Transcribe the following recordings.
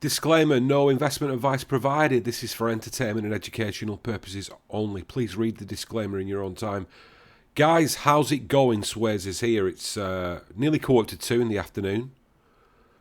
Disclaimer, no investment advice provided. This is for entertainment and educational purposes only. Please read the disclaimer in your own time. Guys, how's it going? Sways is here. It's nearly 1:45 in the afternoon.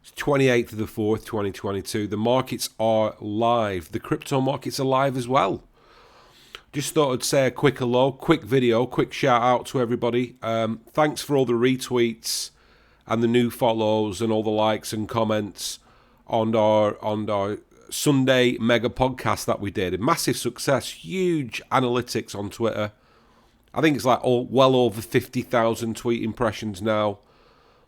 It's 28th of the 4th, 2022. The markets are live. The crypto markets are live as well. Just thought I'd say a quick hello, quick video, quick shout out to everybody. Thanks for all the retweets and the new follows and all the likes and comments on our Sunday mega podcast that we did. A massive success, huge analytics on Twitter. I think it's like well over 50,000 tweet impressions now.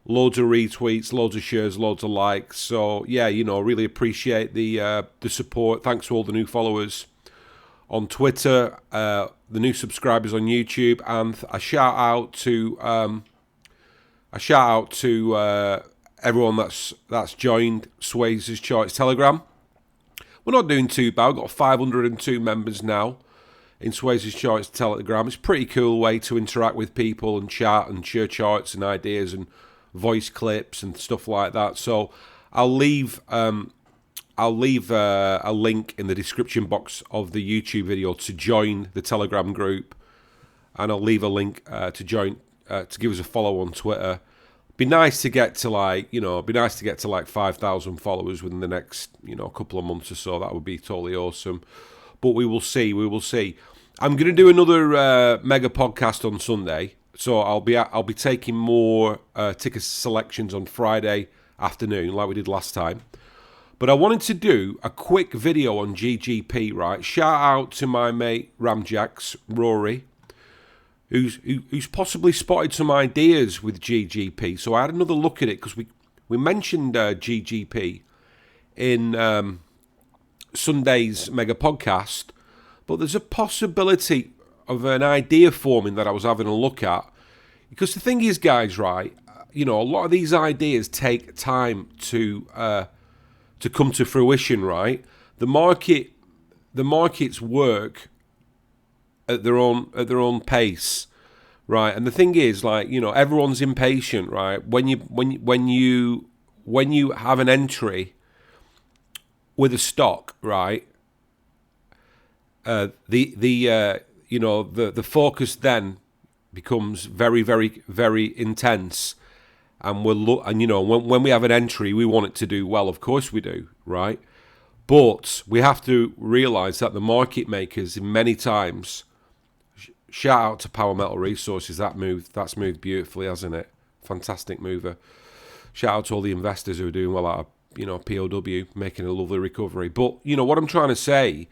Loads of retweets, loads of shares, loads of likes. So yeah, really appreciate the support. Thanks to all the new followers on Twitter, the new subscribers on YouTube, and a shout out to everyone that's joined Sway's Charts Telegram. We're not doing too bad. We've got 502 members now in Sway's Charts Telegram. It's a pretty cool way to interact with people and chat and share charts and ideas and voice clips and stuff like that. So I'll leave a link in the description box of the YouTube video to join the Telegram group, and I'll leave a link to join to give us a follow on Twitter. Be nice to get to 5,000 followers within the next couple of months or so. That would be totally awesome. But we will see. I'm going to do another mega podcast on Sunday, so I'll be taking more ticker selections on Friday afternoon like we did last time. But I wanted to do a quick video on GGP, right? Shout out to my mate Ramjax, Rory, who's possibly spotted some ideas with GGP. So I had another look at it because we mentioned GGP in Sunday's mega podcast, but there's a possibility of an idea forming that I was having a look at. Because the thing is, guys, right, a lot of these ideas take time to come to fruition, right? The markets work at their own pace, right? And the thing is, everyone's impatient, right? When you have an entry with a stock, right? The focus then becomes very, very, very intense. And when we have an entry, we want it to do well. Of course we do, right? But we have to realise that the market makers, in many times, shout out to Power Metal Resources. That's moved beautifully, hasn't it? Fantastic mover. Shout out to all the investors who are doing well out of POW, making a lovely recovery. But what I'm trying to say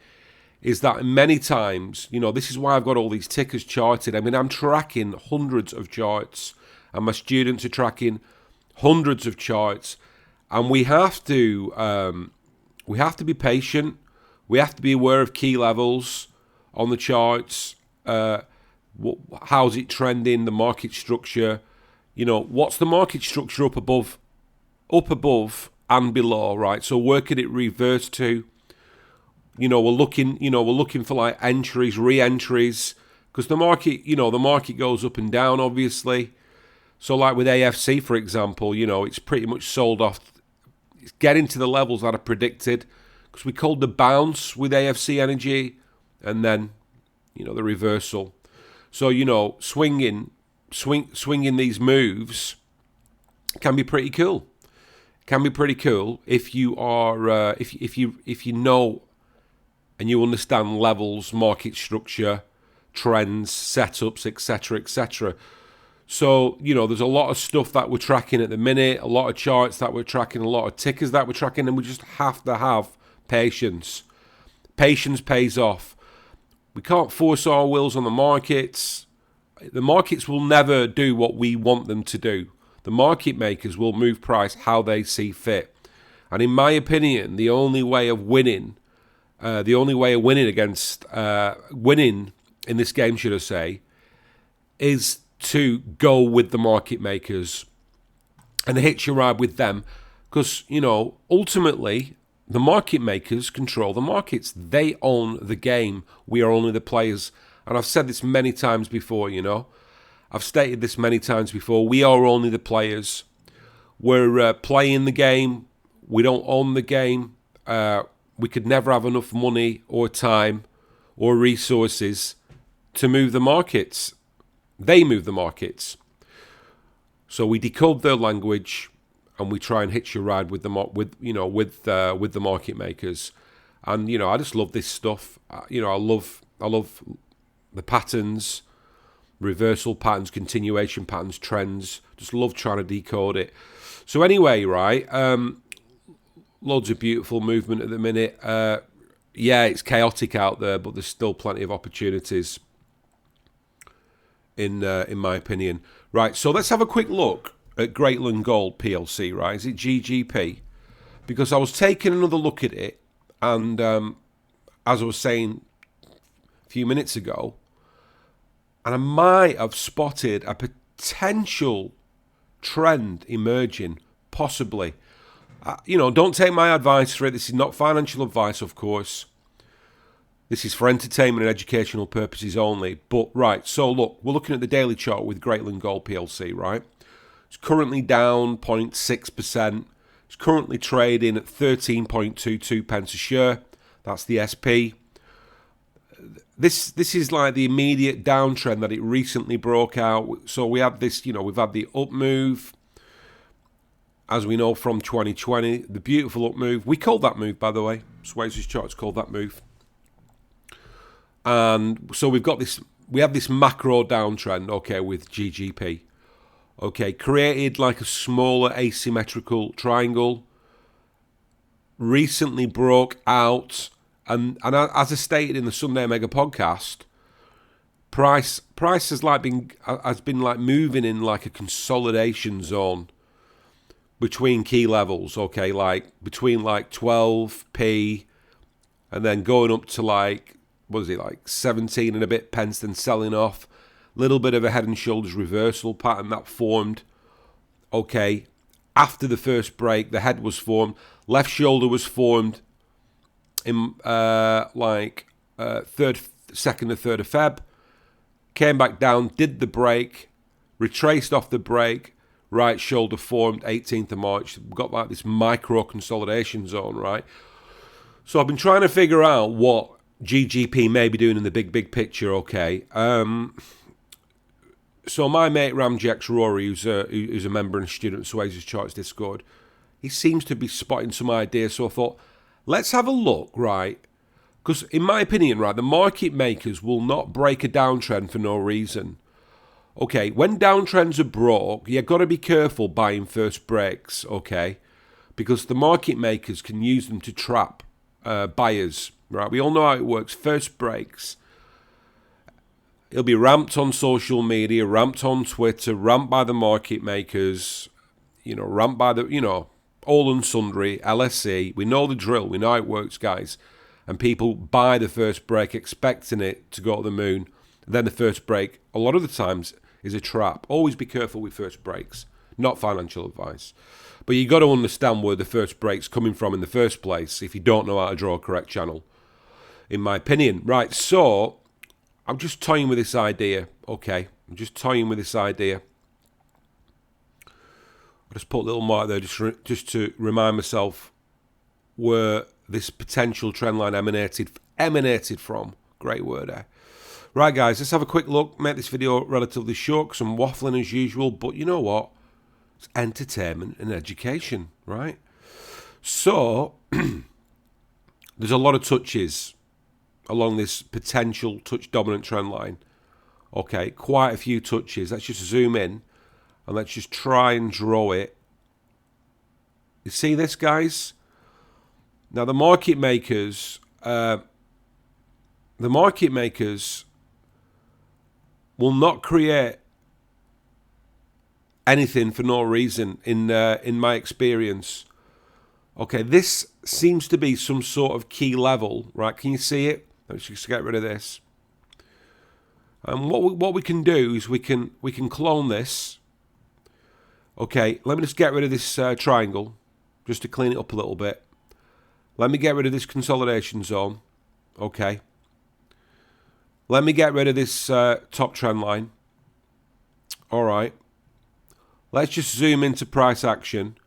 is that many times, this is why I've got all these tickers charted. I mean, I'm tracking hundreds of charts, and my students are tracking hundreds of charts, and we have to be patient. We have to be aware of key levels on the charts. How's it trending? The market structure. What's the market structure up above and below, right? So where could it reverse to? We're looking for like entries, re-entries, because the market goes up and down, obviously. So like with AFC, for example, it's pretty much sold off. It's getting to the levels that are predicted, because we called the bounce with AFC Energy, and then, the reversal. So, swinging these moves can be pretty cool. Can be pretty cool if you are, if you know and you understand levels, market structure, trends, setups, etc., etc. So, there's a lot of stuff that we're tracking at the minute, a lot of charts that we're tracking, a lot of tickers that we're tracking, and we just have to have patience. Patience pays off. We can't force our wills on the markets. The markets will never do what we want them to do. The market makers will move price how they see fit. And in my opinion, the only way of winning winning in this game, should I say, is to go with the market makers and hitch a ride with them, because ultimately the market makers control the markets. They own the game. We are only the players. And I've said this many times before. I've stated this many times before. We are only the players. We're playing the game. We don't own the game. we could never have enough money or time or resources to move the markets. They move the markets. So we decode their language and we try and hitch a ride with the market makers. And I just love this stuff. I love the patterns, reversal patterns, continuation patterns, trends. Just love trying to decode it. So anyway, right, loads of beautiful movement at the minute. Yeah, it's chaotic out there, but there's still plenty of opportunities in my opinion. Right, so let's have a quick look at Greatland Gold PLC, right? Is it GGP? Because I was taking another look at it, and as I was saying a few minutes ago, and I might have spotted a potential trend emerging, possibly. Don't take my advice for it. This is not financial advice, of course. This is for entertainment and educational purposes only. But, right, so look, we're looking at the daily chart with Greatland Gold PLC, right? It's currently down 0.6%. It's currently trading at 13.22 pence a share. That's the SP. This is like the immediate downtrend that it recently broke out. So we have this, we've had the up move, as we know from 2020, the beautiful up move. We called that move, by the way. Swayze's chart's called that move. And so we have this macro downtrend, okay, with GGP. Okay, created like a smaller asymmetrical triangle. Recently broke out, and as I stated in the Sunday Mega podcast, price has been moving in like a consolidation zone between key levels, okay, like between 12p and then going up to like 17 and a bit pence, then selling off. Little bit of a head and shoulders reversal pattern that formed. Okay, after the first break, the head was formed. Left shoulder was formed in 2nd or 3rd of Feb. Came back down, did the break, retraced off the break. Right shoulder formed 18th of March. We've got like this micro consolidation zone, right? So I've been trying to figure out what GGP may be doing in the big picture, okay? So my mate Ramjex Rory, who's a member and a student of Swayze's Charts Discord, he seems to be spotting some ideas. So I thought, let's have a look, right? Because in my opinion, right, the market makers will not break a downtrend for no reason. Okay, when downtrends are broke, you've got to be careful buying first breaks, okay? Because the market makers can use them to trap buyers, right? We all know how it works. First breaks. It'll be ramped on social media, ramped on Twitter, ramped by the market makers, ramped by the, all and sundry, LSE. We know the drill. We know how it works, guys. And people buy the first break expecting it to go to the moon. Then the first break, a lot of the times, is a trap. Always be careful with first breaks. Not financial advice. But you got to understand where the first break's coming from in the first place if you don't know how to draw a correct channel, in my opinion. Right, so I'm just toying with this idea, okay? I'm just toying with this idea. I'll just put a little mark there just to remind myself where this potential trend line emanated from. Great word there. Right, guys, let's have a quick look. Make this video relatively short because I'm waffling as usual, but you know what? It's entertainment and education, right? So, there's a lot of touches along this potential touch dominant trend line. Okay, quite a few touches. Let's just zoom in and let's just try and draw it. You see this, guys? Now, the market makers will not create anything for no reason in my experience. Okay, this seems to be some sort of key level, right? Can you see it? Let's just get rid of this. And what we can do is we can clone this. Okay, let me just get rid of this triangle just to clean it up a little bit. Let me get rid of this consolidation zone. Okay. Let me get rid of this top trend line. All right. Let's just zoom into price action.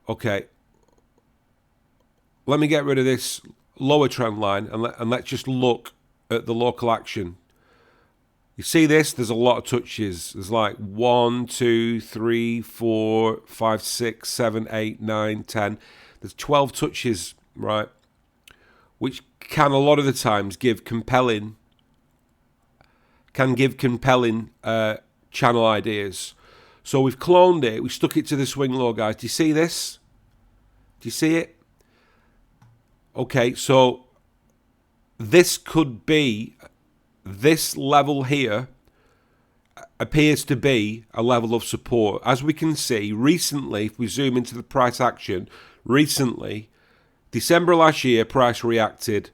Okay. let me get rid of this lower trend line and let's just look at the local action. You see this? There's a lot of touches. There's like 1, 2, 3, 4, 5, 6, 7, 8, 9, 10. There's 12 touches, right? Which can a lot of the times give compelling channel ideas. So we've cloned it. We stuck it to the swing low, guys. Do you see this? Do you see it? Okay, so this could be, this level here appears to be a level of support. As we can see, recently, if we zoom into the price action, recently, December last year, price reacted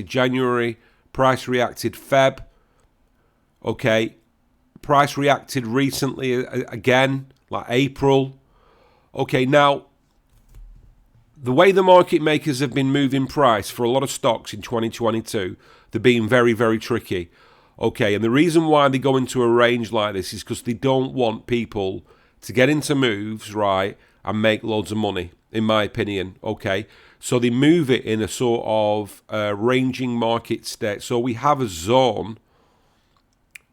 January, price reacted Feb, okay, price reacted recently again, like April. Okay, now, the way the market makers have been moving price for a lot of stocks in 2022, they're being very, very tricky. Okay, and the reason why they go into a range like this is because they don't want people to get into moves, right, and make loads of money, in my opinion, okay? So they move it in a sort of ranging market state. So we have a zone.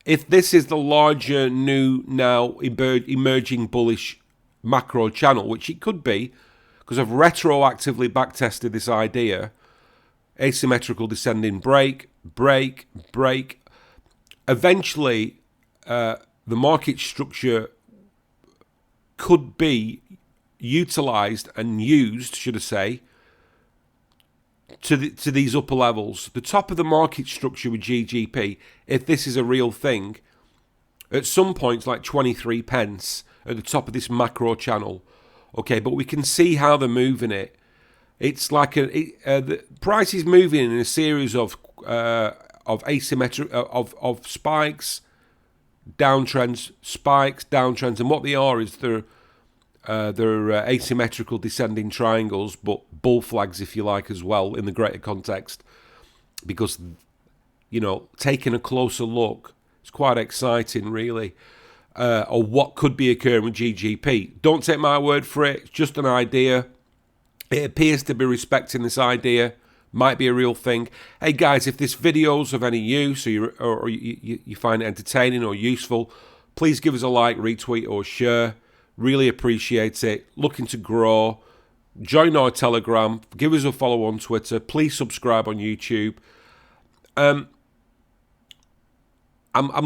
If this is the larger, new, now emerging bullish macro channel, which it could be, because I've retroactively backtested this idea, asymmetrical descending break. Eventually, the market structure could be utilized and used, should I say, to these upper levels. The top of the market structure with GGP, if this is a real thing, at some points like 23 pence at the top of this macro channel. Okay, but we can see how they're moving it. It's like the price is moving in a series of asymmetric of spikes, downtrends, spikes, downtrends, and what they are is they're asymmetrical descending triangles, but bull flags, if you like, as well in the greater context. Because, you know, taking a closer look, it's quite exciting, really. Or what could be occurring with GGP. Don't take my word for it. It's just an idea. It appears to be respecting this idea. Might be a real thing. Hey guys, if this video's of any use or you find it entertaining or useful, please give us a like, retweet or share. Really appreciate it. Looking to grow. Join our Telegram. Give us a follow on Twitter. Please subscribe on YouTube. I'm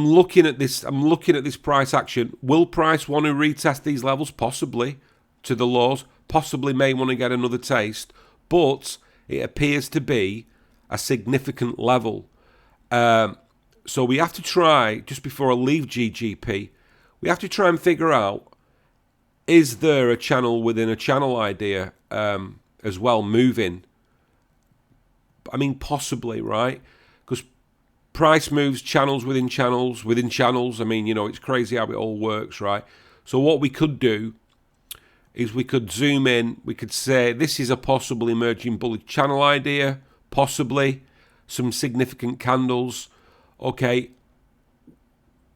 looking at this. I'm looking at this price action. Will price want to retest these levels? Possibly to the lows. Possibly may want to get another taste. But it appears to be a significant level. So we have to try, just before I leave GGP, we have to try and figure out, is there a channel within a channel idea as well moving? I mean, possibly, right? Because price moves channels within channels within channels. I mean, you know, it's crazy how it all works, right? So what we could do is we could zoom in. We could say this is a possible emerging bullish channel idea, possibly some significant candles. Okay,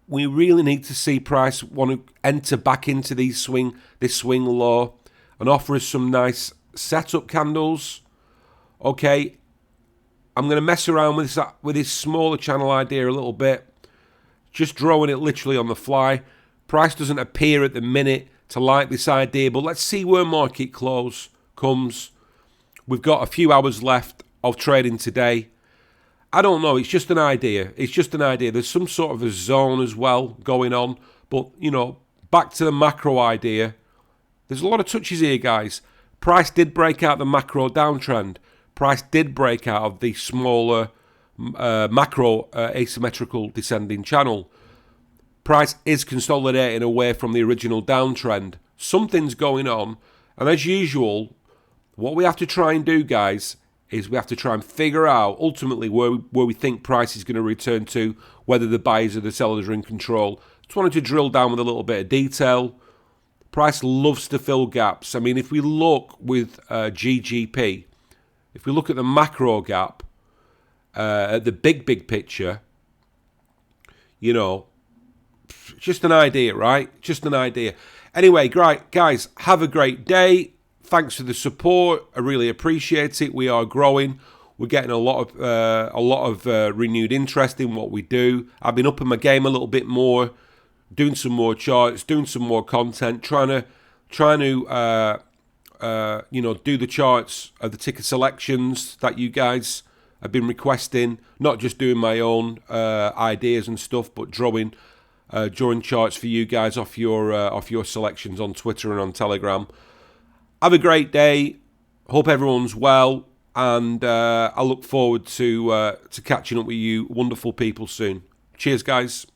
we really need to see price want to enter back into this swing low and offer us some nice setup candles. Okay, I'm going to mess around with this smaller channel idea a little bit, just drawing it literally on the fly. Price doesn't appear at the minute to like this idea, but let's see where market close comes. We've got a few hours left of trading today. I don't know, it's just an idea. It's just an idea. There's some sort of a zone as well going on, but, you know, back to the macro idea. There's a lot of touches here, guys. Price did break out the macro downtrend. Price did break out of the smaller macro asymmetrical descending channel. Price is consolidating away from the original downtrend. Something's going on. And as usual, what we have to try and do, guys, is we have to try and figure out ultimately where we think price is going to return to, whether the buyers or the sellers are in control. Just wanted to drill down with a little bit of detail. Price loves to fill gaps. I mean, if we look with GGP, if we look at the macro gap, at the big picture, you know, just an idea, right? Just an idea. Anyway, great, guys, have a great day. thanks for the support. I really appreciate it. We are growing. We're getting a lot of renewed interest in what we do. I've been upping my game a little bit more, doing some more charts, doing some more content, trying to do the charts of the ticker selections that you guys have been requesting. Not just doing my own ideas and stuff, but drawing charts for you guys off your selections on Twitter and on Telegram. Have a great day. Hope everyone's well. And I look forward to catching up with you wonderful people soon. Cheers, guys.